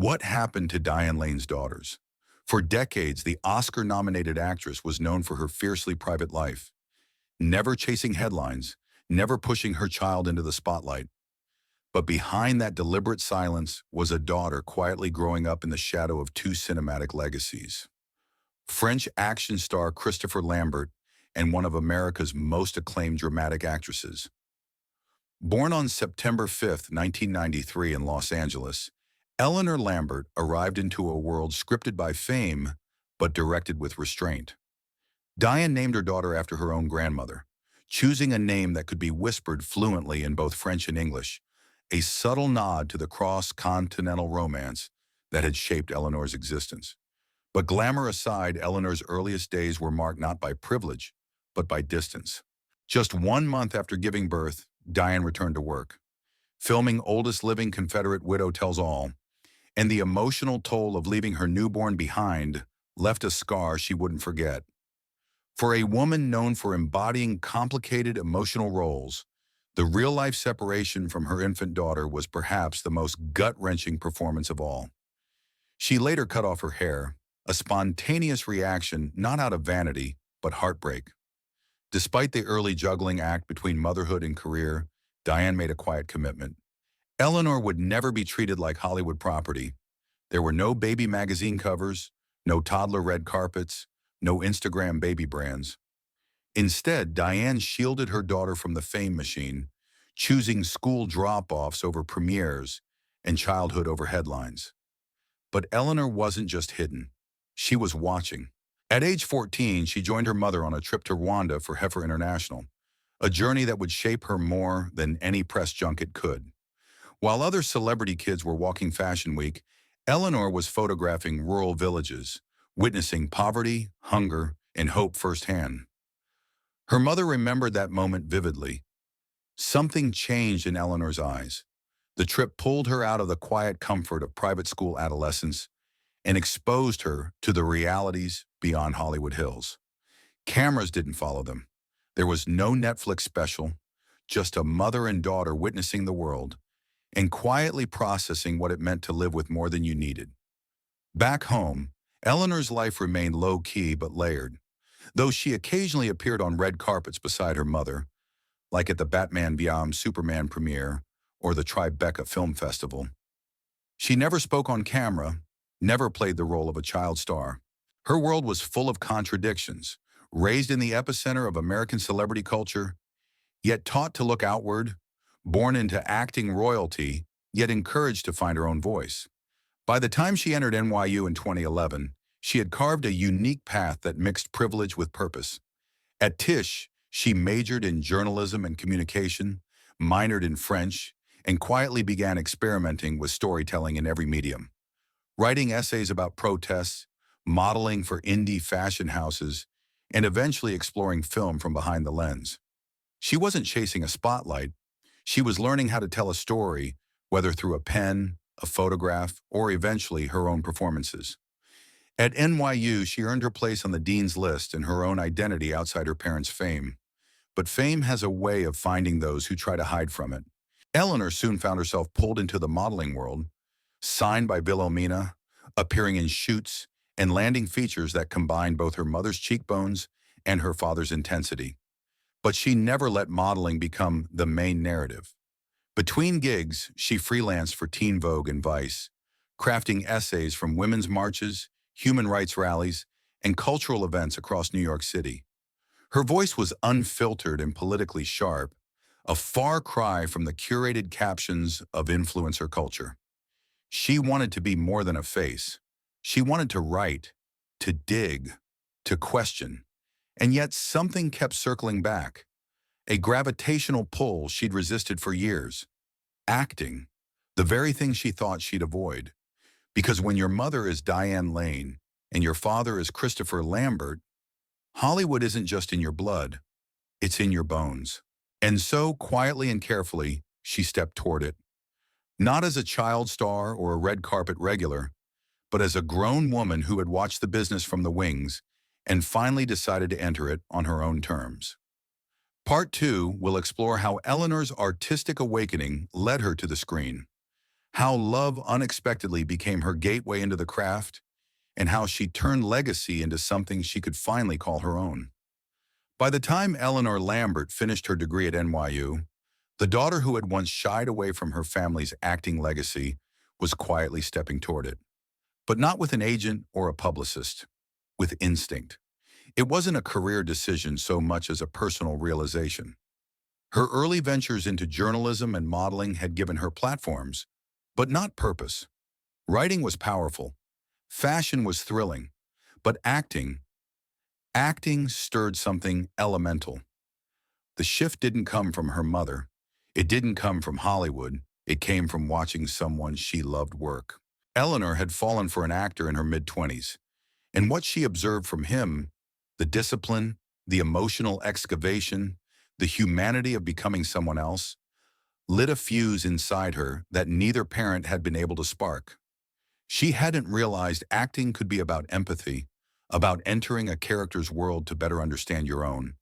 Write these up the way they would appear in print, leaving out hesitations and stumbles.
What happened to Diane Lane's daughters? For decades, the Oscar-nominated actress was known for her fiercely private life, never chasing headlines, never pushing her child into the spotlight. But behind that deliberate silence was a daughter quietly growing up in the shadow of two cinematic legacies. French action star Christopher Lambert and one of America's most acclaimed dramatic actresses. Born on September 5, 1993 in Los Angeles, Eleanor Lambert arrived into a world scripted by fame, but directed with restraint. Diane named her daughter after her own grandmother, choosing a name that could be whispered fluently in both French and English, a subtle nod to the cross-continental romance that had shaped Eleanor's existence. But glamour aside, Eleanor's earliest days were marked not by privilege, but by distance. Just 1 month after giving birth, Diane returned to work. Filming Oldest Living Confederate Widow Tells All, and the emotional toll of leaving her newborn behind left a scar she wouldn't forget. For a woman known for embodying complicated emotional roles, the real-life separation from her infant daughter was perhaps the most gut-wrenching performance of all. She later cut off her hair, a spontaneous reaction not out of vanity, but heartbreak. Despite the early juggling act between motherhood and career, Diane made a quiet commitment. Eleanor would never be treated like Hollywood property. There were no baby magazine covers, no toddler red carpets, no Instagram baby brands. Instead, Diane shielded her daughter from the fame machine, choosing school drop-offs over premieres and childhood over headlines. But Eleanor wasn't just hidden. She was watching. At age 14, she joined her mother on a trip to Rwanda for Heifer International, a journey that would shape her more than any press junket could. While other celebrity kids were walking Fashion Week, Eleanor was photographing rural villages, witnessing poverty, hunger, and hope firsthand. Her mother remembered that moment vividly. Something changed in Eleanor's eyes. The trip pulled her out of the quiet comfort of private school adolescence and exposed her to the realities beyond Hollywood Hills. Cameras didn't follow them. There was no Netflix special, just a mother and daughter witnessing the world and quietly processing what it meant to live with more than you needed. Back home, Eleanor's life remained low-key but layered. Though she occasionally appeared on red carpets beside her mother, like at the Batman vs Superman premiere or the Tribeca Film Festival, she never spoke on camera, never played the role of a child star. Her world was full of contradictions, raised in the epicenter of American celebrity culture, yet taught to look outward, born into acting royalty, yet encouraged to find her own voice. By the time she entered NYU in 2011, she had carved a unique path that mixed privilege with purpose. At Tisch, she majored in journalism and communication, minored in French, and quietly began experimenting with storytelling in every medium. Writing essays about protests, modeling for indie fashion houses, and eventually exploring film from behind the lens. She wasn't chasing a spotlight. She was learning how to tell a story, whether through a pen, a photograph, or eventually her own performances. At NYU, she earned her place on the dean's list and her own identity outside her parents' fame. But fame has a way of finding those who try to hide from it. Eleanor soon found herself pulled into the modeling world, signed by Wilhelmina, appearing in shoots, and landing features that combined both her mother's cheekbones and her father's intensity. But she never let modeling become the main narrative. Between gigs, she freelanced for Teen Vogue and Vice, crafting essays from women's marches, human rights rallies, and cultural events across New York City. Her voice was unfiltered and politically sharp, a far cry from the curated captions of influencer culture. She wanted to be more than a face. She wanted to write, to dig, to question, and yet something kept circling back. A gravitational pull she'd resisted for years. Acting, the very thing she thought she'd avoid. Because when your mother is Diane Lane and your father is Christopher Lambert, Hollywood isn't just in your blood, it's in your bones. And so, quietly and carefully, she stepped toward it. Not as a child star or a red carpet regular, but as a grown woman who had watched the business from the wings and finally decided to enter it on her own terms. Part 2 will explore how Eleanor's artistic awakening led her to the screen, how love unexpectedly became her gateway into the craft, and how she turned legacy into something she could finally call her own. By the time Eleanor Lambert finished her degree at NYU, the daughter who had once shied away from her family's acting legacy was quietly stepping toward it. But not with an agent or a publicist, with instinct. It wasn't a career decision so much as a personal realization. Her early ventures into journalism and modeling had given her platforms, but not purpose. Writing was powerful. Fashion was thrilling. But acting stirred something elemental. The shift didn't come from her mother. It didn't come from Hollywood. It came from watching someone she loved work. Eleanor had fallen for an actor in her mid-20s, and what she observed from him, the discipline, the emotional excavation, the humanity of becoming someone else, lit a fuse inside her that neither parent had been able to spark. She hadn't realized acting could be about empathy, about entering a character's world to better understand your own.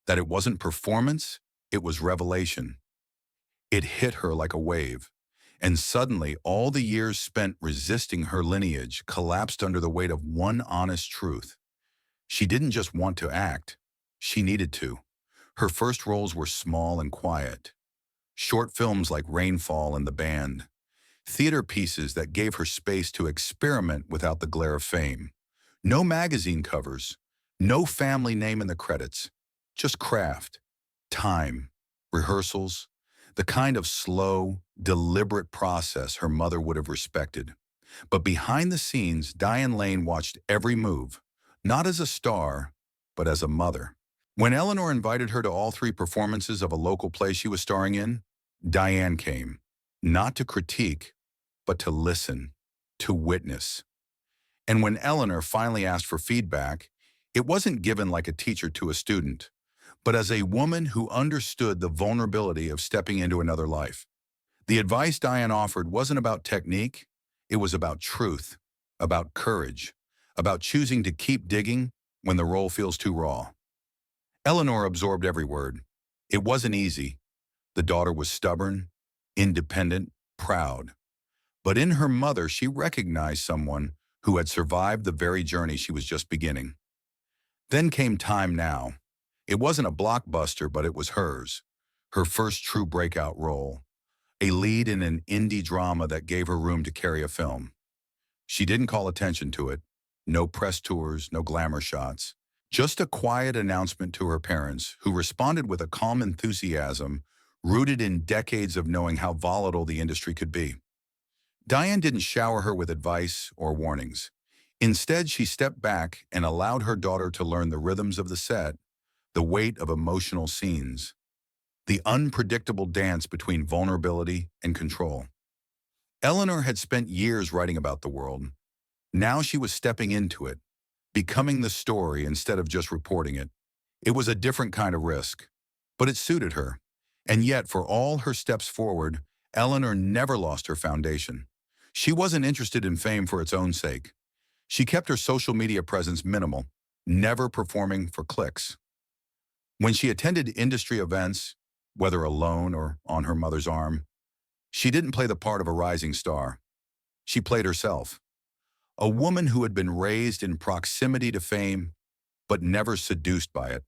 That it wasn't performance, it was revelation. It hit her like a wave, and suddenly all the years spent resisting her lineage collapsed under the weight of one honest truth. She didn't just want to act, she needed to. Her first roles were small and quiet. Short films like Rainfall and The Band. Theater pieces that gave her space to experiment without the glare of fame. No magazine covers, no family name in the credits, just craft, time, rehearsals, the kind of slow, deliberate process her mother would have respected. But behind the scenes, Diane Lane watched every move, not as a star, but as a mother. When Eleanor invited her to all three performances of a local play she was starring in, Diane came, not to critique, but to listen, to witness. And when Eleanor finally asked for feedback, it wasn't given like a teacher to a student, but as a woman who understood the vulnerability of stepping into another life. The advice Diane offered wasn't about technique, it was about truth, about courage, about choosing to keep digging when the role feels too raw. Eleanor absorbed every word. It wasn't easy. The daughter was stubborn, independent, proud. But in her mother, she recognized someone who had survived the very journey she was just beginning. Then came Time Now. It wasn't a blockbuster, but it was hers. Her first true breakout role. A lead in an indie drama that gave her room to carry a film. She didn't call attention to it. No press tours, no glamour shots. Just a quiet announcement to her parents, who responded with a calm enthusiasm rooted in decades of knowing how volatile the industry could be. Diane didn't shower her with advice or warnings. Instead, she stepped back and allowed her daughter to learn the rhythms of the set, the weight of emotional scenes, the unpredictable dance between vulnerability and control. Eleanor had spent years writing about the world. Now she was stepping into it, becoming the story instead of just reporting it. It was a different kind of risk, but it suited her. And yet, for all her steps forward, Eleanor never lost her foundation. She wasn't interested in fame for its own sake. She kept her social media presence minimal, never performing for clicks. When she attended industry events, whether alone or on her mother's arm, she didn't play the part of a rising star. She played herself. A woman who had been raised in proximity to fame, but never seduced by it.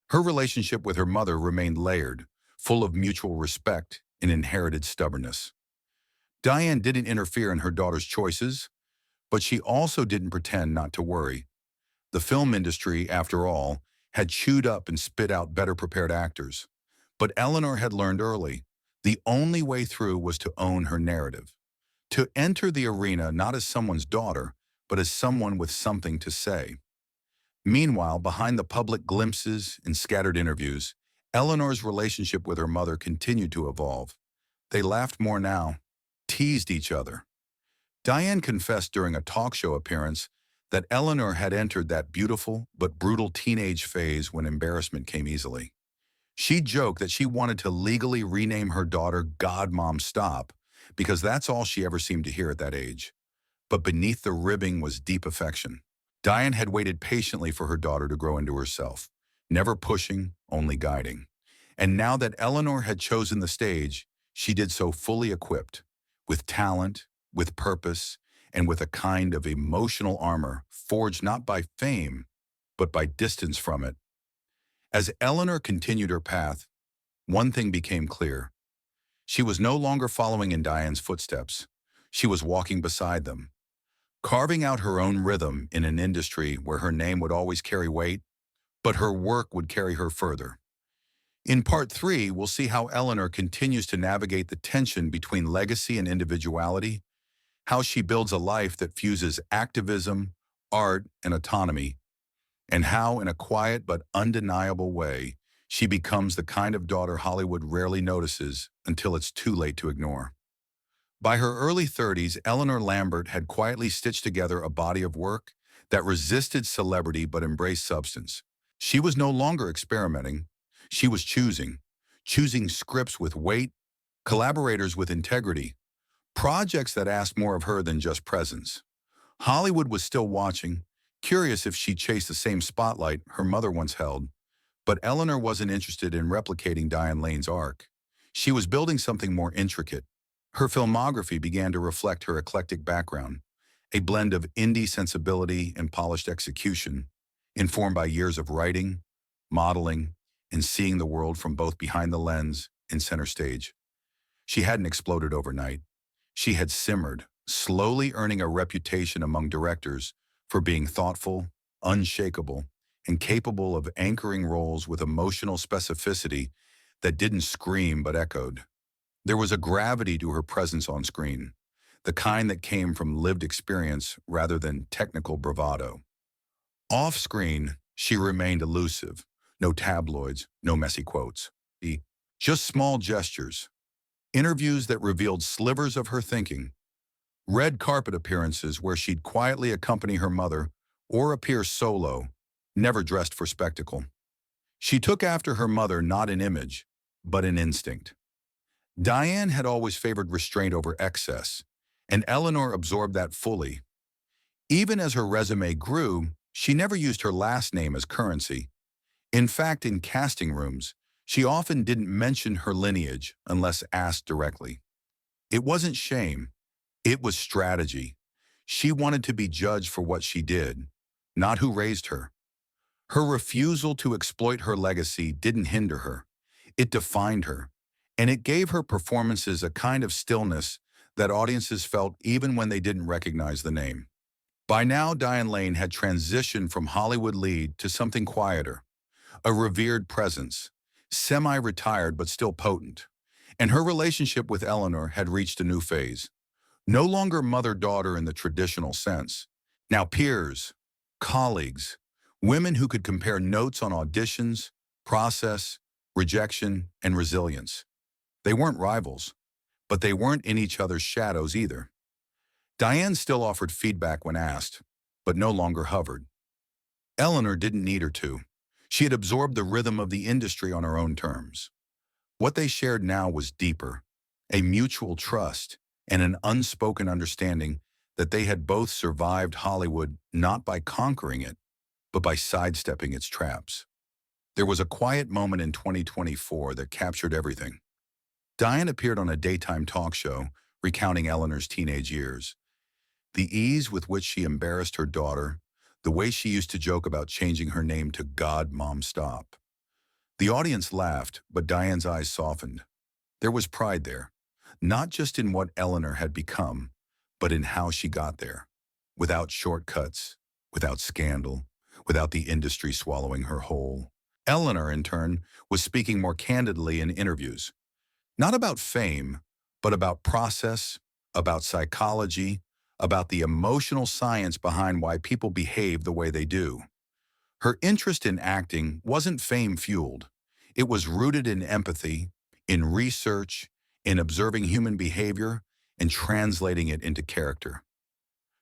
Her relationship with her mother remained layered, full of mutual respect and inherited stubbornness. Diane didn't interfere in her daughter's choices, but she also didn't pretend not to worry. The film industry, after all, had chewed up and spit out better prepared actors. But Eleanor had learned early, the only way through was to own her narrative. To enter the arena not as someone's daughter, but as someone with something to say. Meanwhile, behind the public glimpses and scattered interviews, Eleanor's relationship with her mother continued to evolve. They laughed more now, teased each other. Diane confessed during a talk show appearance that Eleanor had entered that beautiful but brutal teenage phase when embarrassment came easily. She joked that she wanted to legally rename her daughter God Mom Stop because that's all she ever seemed to hear at that age. But beneath the ribbing was deep affection. Diane had waited patiently for her daughter to grow into herself, never pushing, only guiding. And now that Eleanor had chosen the stage, she did so fully equipped, with talent, with purpose, and with a kind of emotional armor forged not by fame, but by distance from it. As Eleanor continued her path, one thing became clear. She was no longer following in Diane's footsteps. She was walking beside them, carving out her own rhythm in an industry where her name would always carry weight, but her work would carry her further. In part 3, we'll see how Eleanor continues to navigate the tension between legacy and individuality, how she builds a life that fuses activism, art, and autonomy, and how, in a quiet but undeniable way, she becomes the kind of daughter Hollywood rarely notices until it's too late to ignore. By her early 30s, Eleanor Lambert had quietly stitched together a body of work that resisted celebrity but embraced substance. She was no longer experimenting. She was choosing scripts with weight, collaborators with integrity, projects that asked more of her than just presence. Hollywood was still watching, curious if she'd chase the same spotlight her mother once held, but Eleanor wasn't interested in replicating Diane Lane's arc. She was building something more intricate. Her filmography began to reflect her eclectic background, a blend of indie sensibility and polished execution, informed by years of writing, modeling, and seeing the world from both behind the lens and center stage. She hadn't exploded overnight. She had simmered, slowly earning a reputation among directors for being thoughtful, unshakable, and capable of anchoring roles with emotional specificity that didn't scream but echoed. There was a gravity to her presence on screen, the kind that came from lived experience rather than technical bravado. Off-screen, she remained elusive. No tabloids, no messy quotes. Just small gestures, interviews that revealed slivers of her thinking, red carpet appearances where she'd quietly accompany her mother or appear solo, never dressed for spectacle. She took after her mother not in image, but in instinct. Diane had always favored restraint over excess, and Eleanor absorbed that fully. Even as her resume grew, she never used her last name as currency. In fact, in casting rooms, she often didn't mention her lineage unless asked directly. It wasn't shame, it was strategy. She wanted to be judged for what she did, not who raised her. Her refusal to exploit her legacy didn't hinder her. It defined her, and it gave her performances a kind of stillness that audiences felt even when they didn't recognize the name. By now, Diane Lane had transitioned from Hollywood lead to something quieter, a revered presence, semi-retired but still potent. And her relationship with Eleanor had reached a new phase. No longer mother-daughter in the traditional sense. Now peers, colleagues, women who could compare notes on auditions, process, rejection, and resilience. They weren't rivals, but they weren't in each other's shadows either. Diane still offered feedback when asked, but no longer hovered. Eleanor didn't need her to. She had absorbed the rhythm of the industry on her own terms. What they shared now was deeper, a mutual trust and an unspoken understanding that they had both survived Hollywood not by conquering it, but by sidestepping its traps. There was a quiet moment in 2024 that captured everything. Diane appeared on a daytime talk show recounting Eleanor's teenage years. The ease with which she embarrassed her daughter, the way she used to joke about changing her name to God Mom Stop. The audience laughed, but Diane's eyes softened. There was pride there, not just in what Eleanor had become, but in how she got there, without shortcuts, without scandal, without the industry swallowing her whole. Eleanor, in turn, was speaking more candidly in interviews, not about fame, but about process, about psychology, about the emotional science behind why people behave the way they do. Her interest in acting wasn't fame-fueled. It was rooted in empathy, in research, in observing human behavior, and translating it into character.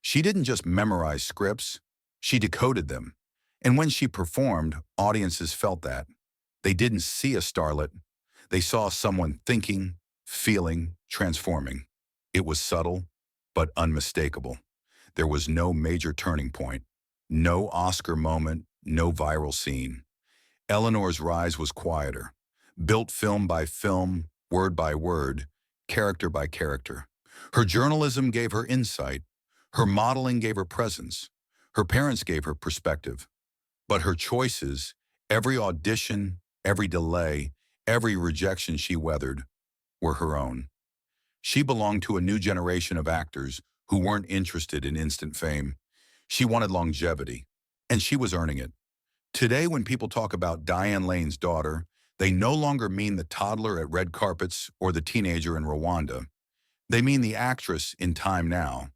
She didn't just memorize scripts, she decoded them. And when she performed, audiences felt that. They didn't see a starlet. They saw someone thinking, feeling, transforming. It was subtle, but unmistakable. There was no major turning point, no Oscar moment, no viral scene. Eleanor's rise was quieter, built film by film, word by word, character by character. Her journalism gave her insight. Her modeling gave her presence. Her parents gave her perspective. But her choices, every audition, every delay, every rejection she weathered, were her own. She belonged to a new generation of actors who weren't interested in instant fame. She wanted longevity, and she was earning it. Today, when people talk about Diane Lane's daughter, they no longer mean the toddler at red carpets or the teenager in Rwanda. They mean the actress in Time Now,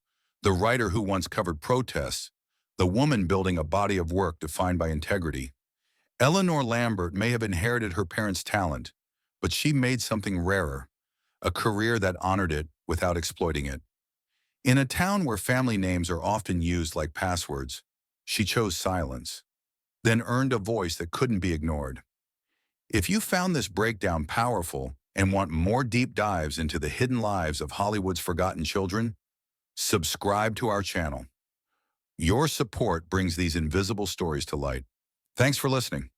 the writer who once covered protests, the woman building a body of work defined by integrity. Eleanor Lambert may have inherited her parents' talent, but she made something rarer, a career that honored it without exploiting it. In a town where family names are often used like passwords, she chose silence, then earned a voice that couldn't be ignored. If you found this breakdown powerful and want more deep dives into the hidden lives of Hollywood's forgotten children, subscribe to our channel. Your support brings these invisible stories to light. Thanks for listening.